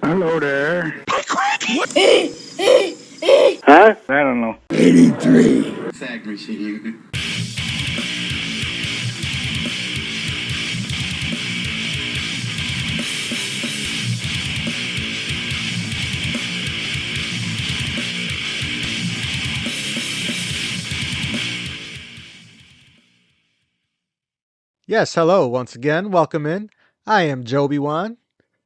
Hello there. Huh? I don't know. 83. Fact machine. Yes, hello once again. Welcome in. I am Joby Wan.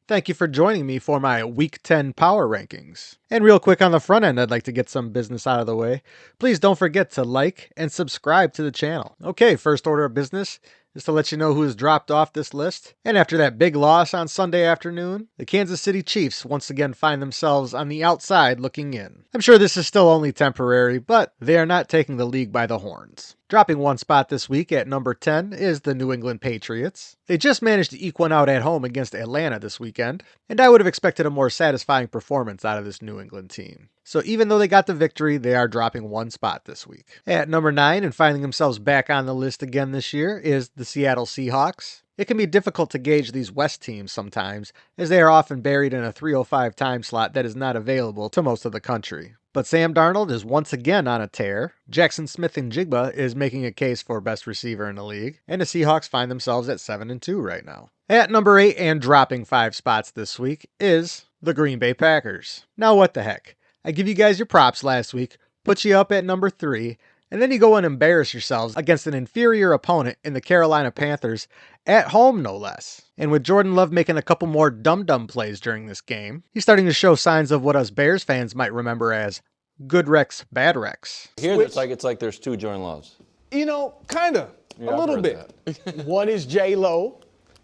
Thank you for joining me for my Week 10 Power Rankings. And real quick on the front end, I'd like to get some business out of the way. Please don't forget to like and subscribe to the channel. Okay, first order of business is to let you know who has dropped off this list. And after that big loss on Sunday afternoon, the Kansas City Chiefs once again find themselves on the outside looking in. I'm sure this is still only temporary, but they are not taking the league by the horns. Dropping one spot this week at number 10 is the New England Patriots. They just managed to eke one out at home against Atlanta this weekend, and I would have expected a more satisfying performance out of this New England team. So even though they got the victory, they are dropping one spot this week. At number 9 and finding themselves back on the list again this year is the Seattle Seahawks. It can be difficult to gauge these West teams sometimes, as they are often buried in a 3:05 time slot that is not available to most of the country. But Sam Darnold is once again on a tear. Jackson Smith-Njigba is making a case for best receiver in the league, and the Seahawks find themselves at 7-2 right now. At number 8 and dropping 5 spots this week is the Green Bay Packers. Now what the heck? I give you guys your props last week, put you up at number 3, and then you go and embarrass yourselves against an inferior opponent in the Carolina Panthers, at home no less. And with Jordan Love making a couple more dum-dum plays during this game, he's starting to show signs of what us Bears fans might remember as good Rex, bad Rex. Here it's like there's two Jordan Loves. You know, kind of. Yeah, a I've little heard bit. One is J-Lo,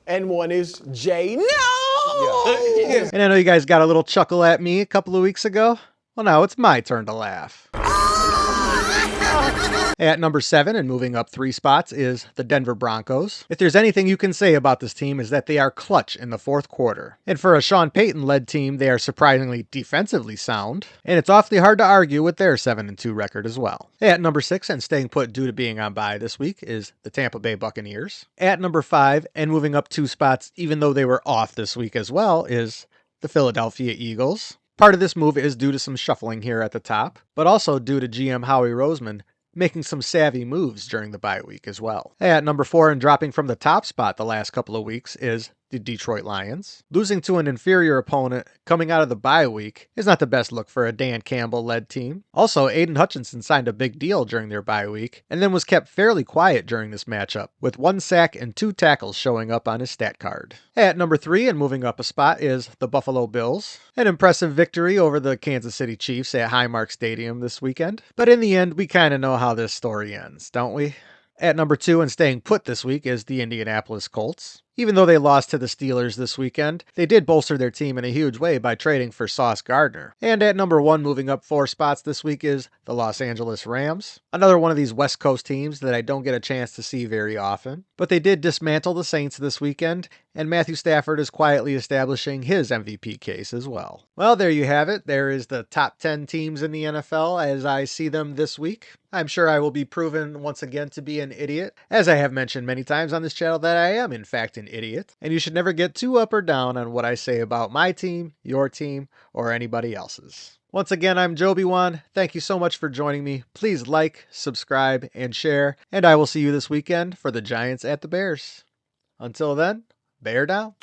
and one is J. No! And I know you guys got a little chuckle at me a couple of weeks ago. Well, now it's my turn to laugh. At number 7 and moving up 3 spots is the Denver Broncos. If there's anything you can say about this team is that they are clutch in the fourth quarter. And for a Sean Payton-led team, they are surprisingly defensively sound. And it's awfully hard to argue with their 7-2 record as well. At number 6 and staying put due to being on bye this week is the Tampa Bay Buccaneers. At number 5 and moving up 2 spots even though they were off this week as well is the Philadelphia Eagles. Part of this move is due to some shuffling here at the top, but also due to GM Howie Roseman making some savvy moves during the bye week as well. At number 4 and dropping from the top spot the last couple of weeks is the Detroit Lions. Losing to an inferior opponent coming out of the bye week is not the best look for a Dan Campbell-led team. Also, Aiden Hutchinson signed a big deal during their bye week and then was kept fairly quiet during this matchup, with 1 sack and 2 tackles showing up on his stat card. At number 3 and moving up a spot is the Buffalo Bills. An impressive victory over the Kansas City Chiefs at Highmark Stadium this weekend. But in the end, we kind of know how this story ends, don't we? At number 2 and staying put this week is the Indianapolis Colts. Even though they lost to the Steelers this weekend, they did bolster their team in a huge way by trading for Sauce Gardner. And at number 1, moving up 4 spots this week is the Los Angeles Rams. Another one of these West Coast teams that I don't get a chance to see very often. But they did dismantle the Saints this weekend, and Matthew Stafford is quietly establishing his MVP case as well. Well, there you have it. There is the top 10 teams in the NFL as I see them this week. I'm sure I will be proven once again to be an idiot, as I have mentioned many times on this channel that I am in fact an idiot, and you should never get too up or down on what I say about my team, your team, or anybody else's. Once again, I'm Joby Wan. Thank you so much for joining me. Please like, subscribe, and share, and I will see you this weekend for the Giants at the Bears. Until then, bear down.